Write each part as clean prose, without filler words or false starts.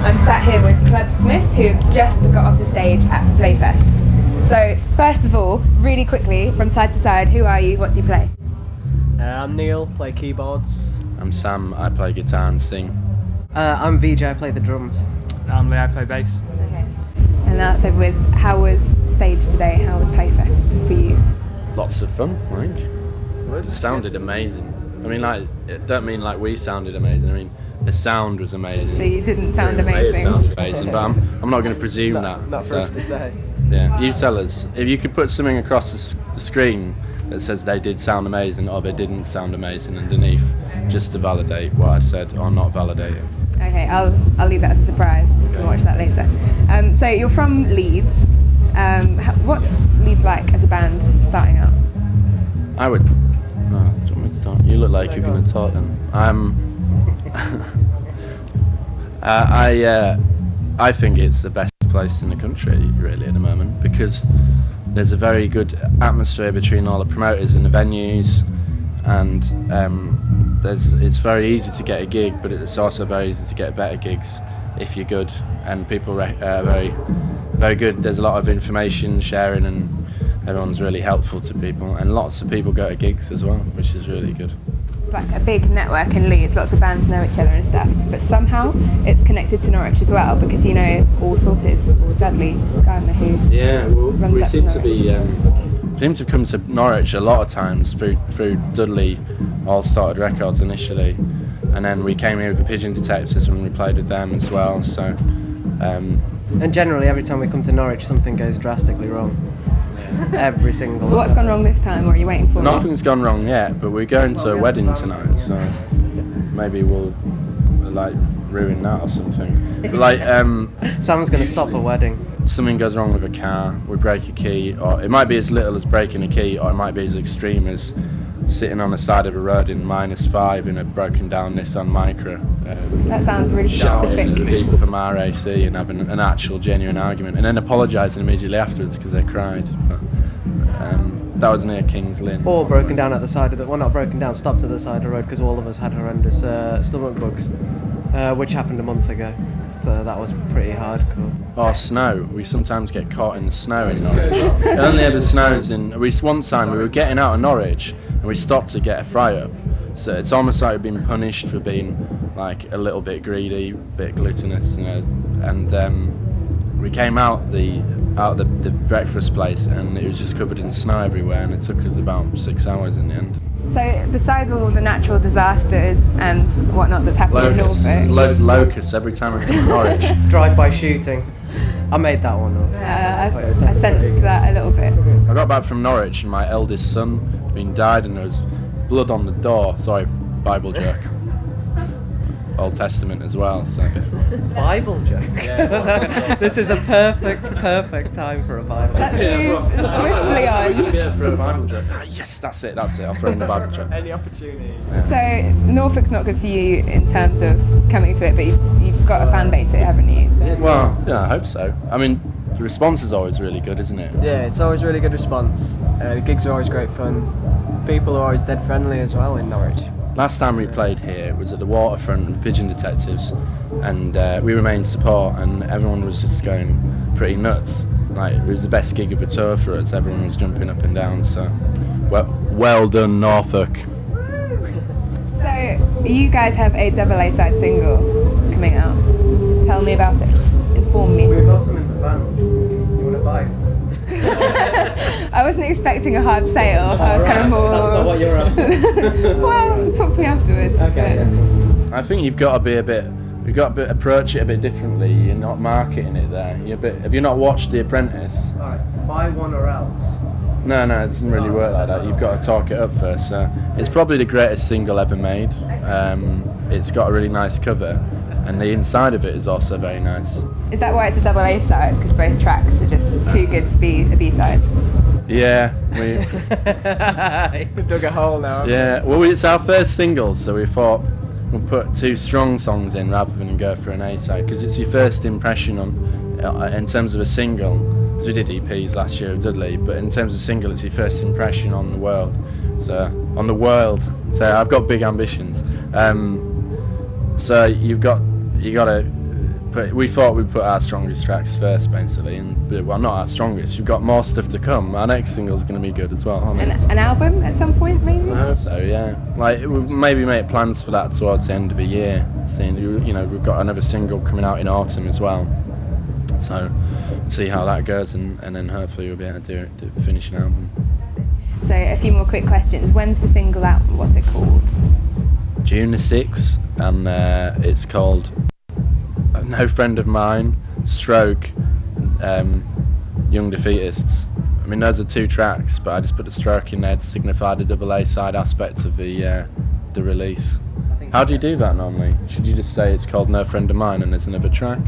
I'm sat here with Club Smith, who have just got off the stage at Playfest. So, first of all, really quickly, from side to side, who are you, what do you play? I'm Neil, play keyboards. I'm Sam, I play guitar and sing. I'm VJ, I play the drums. I'm Lee, I play bass. Okay. And that's over with. How was stage today? How was Playfest for you? Lots of fun, I think. It sounded amazing. I mean, like, I don't mean like we sounded amazing, I mean, the sound was amazing. So you didn't sound It amazing? sounded amazing, but I'm not going to presume that. Not for us to say. Yeah, you tell us. If you could put something across the screen that says they did sound amazing or they didn't sound amazing underneath, just to validate what I said or not validate it. Okay, I'll leave that as a surprise. You can watch that later. So you're from Leeds. What's Leeds like as a band starting out? I would. No, do you want me to start? You look like you're going to talk then. I think it's the best place in the country really at the moment, because there's a very good atmosphere between all the promoters and the venues, and it's very easy to get a gig, but it's also very easy to get better gigs if you're good, and people are very, very good. There's a lot of information sharing and everyone's really helpful to people, and lots of people go to gigs as well, which is really good. It's like a big network in Leeds, lots of bands know each other and stuff, but somehow it's connected to Norwich as well, because you know All Sorted or Dudley Gardner, who runs we up seem Norwich. to have come to Norwich a lot of times through Dudley All Started Records initially, and then we came here with the Pigeon Detectives and we played with them as well. So, And generally, every time we come to Norwich, something goes drastically wrong. Every single What's time. gone wrong this time, or are you waiting for nothing's gone wrong yet, but we're going to a wedding tonight, so maybe we'll like ruin that or something. Like Sam's going to stop a wedding. something goes wrong with a car, we break a key, or it might be as little as breaking a key, or it might be as extreme as sitting on the side of a road in -5 in a broken down Nissan Micra. That sounds really Shouting specific. at the people from RAC and having an actual genuine argument, and then apologising immediately afterwards because they cried. But, that was near King's Lynn. Or broken down at the side of the... Well, not broken down, stopped at the side of the road because all of us had horrendous stomach bugs, which happened a month ago. So that was pretty hardcore. Or snow. We sometimes get caught in the snow in Norwich. It only ever snows in... One time we were getting out of Norwich and we stopped to get a fry up. So it's almost like we've been punished for being like a little bit greedy, a bit gluttonous, you know. And we came out the breakfast place and it was just covered in snow everywhere, and it took us about 6 hours in the end. So besides all the natural disasters and whatnot that's happening in Locusts. There's Norfolk, loads of locusts every time we come to Norwich. Drive-by shooting. I made that one up. I sensed that a little bit. I got back from Norwich and my eldest son had been died and there was blood on the door. Sorry, Bible joke. Old Testament as well, so. Bible joke. Yeah, This is a perfect time for a Bible. Let's move swiftly on. Yeah, for a Bible joke. Yes, that's it. I'll throw in the Bible joke. Any opportunity. So Norfolk's not good for you in terms of coming to it, but you've got a fan base here, haven't you? So. Well, yeah, I hope so. I mean, the response is always really good, isn't it? Yeah, it's always really good response. The gigs are always great fun. People are always dead friendly as well in Norwich. Last time we played here was at the waterfront with Pigeon Detectives, and we were main support, and everyone was just going pretty nuts. Like, it was the best gig of the tour for us. Everyone was jumping up and down. So, well done, Norfolk. So you guys have a double A-side single coming out. Tell me about it. Inform me. We've got some in the van. You want to buy? I wasn't expecting a hard sale. I was kind of more. That's not what you're after. Well, talk to me afterwards. Okay. I think you've got to be you've got to approach it a bit differently. You're not marketing it there. Have you not watched The Apprentice? Alright, buy one or else. No, it doesn't really work like that. You've got to talk it up first. So it's probably the greatest single ever made. It's got a really nice cover, and the inside of it is also very nice. Is that why it's a double A-side? Because both tracks are just too good to be a B-side? Yeah, we Dug a hole now. yeah. Well, it's our first single, so we thought we'll put 2 strong songs in rather than go for an A-side, because it's your first impression on, in terms of a single. Because we did EPs last year of Dudley, but in terms of single, it's your first impression on the world. So I've got big ambitions. So you got to we thought we'd put our strongest tracks first, basically, and well, not our strongest. We've got more stuff to come. Our next single's going to be good as well. An album at some point, maybe. I hope so. Yeah, like we'll maybe make plans for that towards the end of the year. Seeing we've got another single coming out in autumn as well. So see how that goes, and then hopefully we'll be able to finish an album. So a few more quick questions. When's the single out? What's it called? June the 6th, and it's called No Friend of Mine, stroke, Young Defeatists. I mean, those are 2 tracks, but I just put the stroke in there to signify the double A side aspect of the release. How do you do that normally? Should you just say it's called No Friend of Mine and there's another track?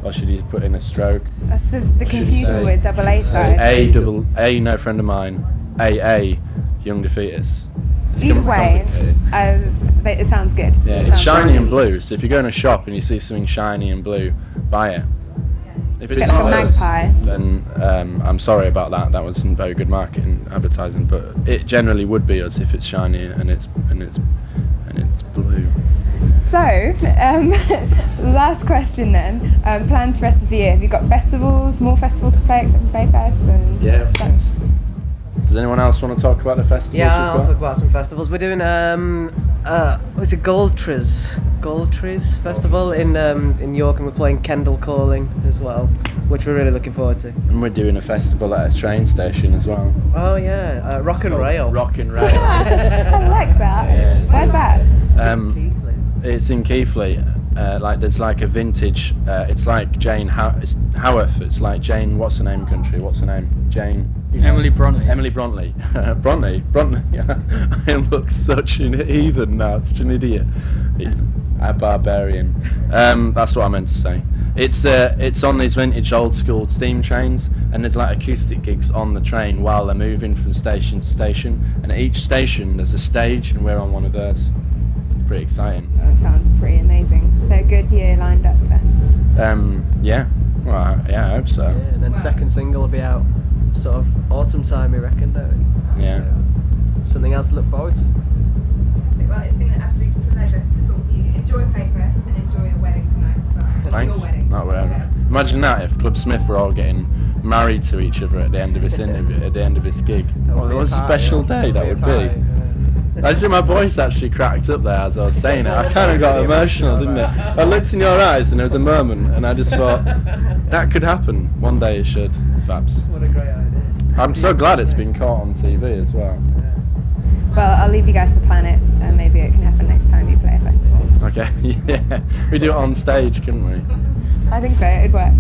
Or should you put in a stroke? That's the confusion with double A side. A No Friend of Mine, AA, Young Defeatists. Either way, it sounds good. Yeah, it's shiny and blue, so if you go in a shop and you see something shiny and blue, buy it. If it's not us, then I'm sorry about that. That wasn't very good marketing advertising, but it generally would be us if it's shiny and it's blue. So, last question then. Plans for the rest of the year? Have you got festivals, more festivals to play except for Playfest and such? Does anyone else want to talk about the festivals? Yeah, I'll talk about some festivals. We're doing what's it, Goldtrees Festival in York, and we're playing Kendall Calling as well, which we're really looking forward to. And we're doing a festival at a train station as well. Oh yeah, Rock and Rail. Rock and Rail. I like that. Yeah, Where's that? It's in Keighley. There's like a vintage. It's like Jane Howarth. It's like Jane. What's her name? Jane. Emily Bronte. Emily Bronte. Bronte. I look such an heathen now. Such an idiot. A barbarian. That's what I meant to say. It's on these vintage old school steam trains, and there's like acoustic gigs on the train while they're moving from station to station, and at each station there's a stage, and we're on one of those. Pretty exciting. That sounds pretty amazing. So a good year lined up then. Yeah. Well, yeah, I hope so. Yeah, and then second single will be out sort of autumn time, we reckon, don't we? Yeah. Something else to look forward to. Well, it's been an absolute pleasure to talk to you. Enjoy Playfest and enjoy your wedding tonight. Thanks. Your wedding. Not well. Imagine that if Club Smith were all getting married to each other at the end of this interview, at the end of this gig. What a special day that would be. I see my voice actually cracked up there as I was saying it. I kind of got emotional, didn't it? I looked in your eyes and there was a moment, and I just thought, that could happen. One day it should, perhaps. What a great idea. I'm so glad it's been caught on TV as well. Well, I'll leave you guys to plan it, and maybe it can happen next time you play a festival. Okay, yeah. We do it on stage, couldn't we? I think so, it'd work.